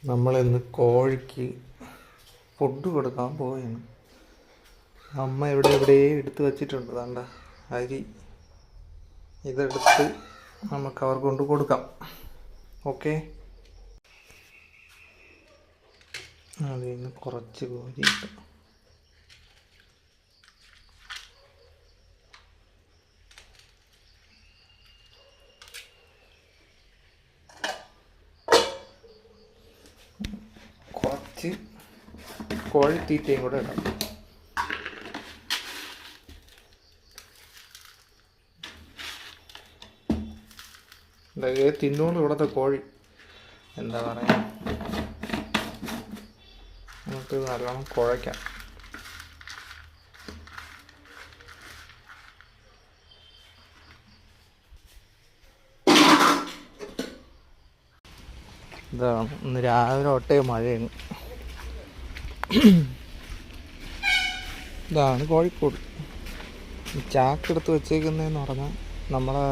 നമ്മളിന്ന് കോഴിക്ക് ഫുഡ് കൊടുക്കാൻ പോവുകയാണ്. അമ്മ എവിടെ എടുത്ത് വച്ചിട്ടുണ്ട്. വേണ്ട അരി ഇതെടുത്ത് നമുക്ക് അവർക്ക് കൊണ്ട് കൊടുക്കാം. ഓക്കെ, അതിൽ നിന്ന് കുറച്ച് കോരി ഇട്ടു. കുറച്ച് കോഴിത്തീറ്റയും കൂടെ ഇടാം. ഇതൊക്കെ തിന്നുകൊണ്ട് ഇവിടുത്തെ കോഴി എന്താ പറയുക, നമുക്ക് നല്ലോണം കുഴയ്ക്കാം. ഇതാണ് ഇന്ന് രാവിലെ ഒട്ടേ മഴയാണ്. ഇതാണ് കോഴിക്കോട്. ചാക്കെടുത്ത് വെച്ചേക്കുന്നതെന്ന് പറഞ്ഞാൽ നമ്മളെ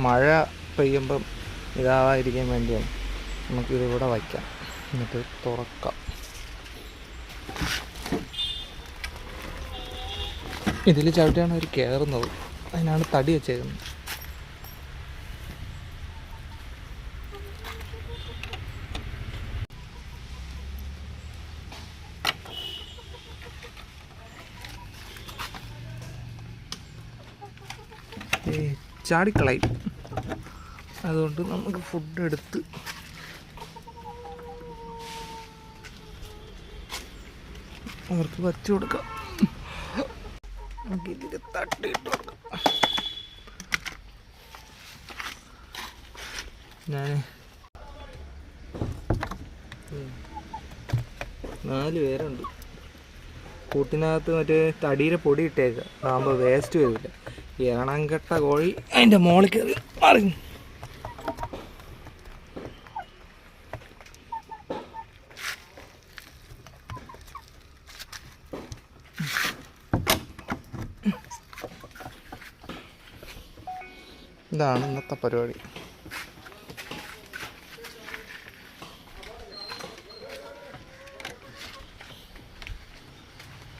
മഴ പെയ്യുമ്പം ഇതാവാതിരിക്കാൻ വേണ്ടിയാണ്. നമുക്കിതിവിടെ വയ്ക്കാം, എന്നിട്ട് തുറക്കാം. ഇതിൽ ചവിട്ടിയാണ് അവർ കയറുന്നത്, അതിനാണ് തടി വെച്ചേക്കുന്നത്. ചാടിക്കളയും. അതുകൊണ്ട് നമുക്ക് ഫുഡ് എടുത്ത് അവർക്ക് വച്ചു കൊടുക്കാം. നമുക്ക് ഇതിൽ തട്ടിയിട്ട് കൊടുക്കാം. ഞാൻ 4 പേരുണ്ട് കൂട്ടിനകത്ത്. മറ്റേ തടിയുടെ പൊടി ഇട്ടേക്കുക, അതാകുമ്പോൾ വേസ്റ്റ് വരില്ല. എണം കെട്ട കോഴി അതിൻ്റെ മുകളിൽ കയറി മാറി. ഇതാണ് ഇന്നത്തെ പരിപാടി.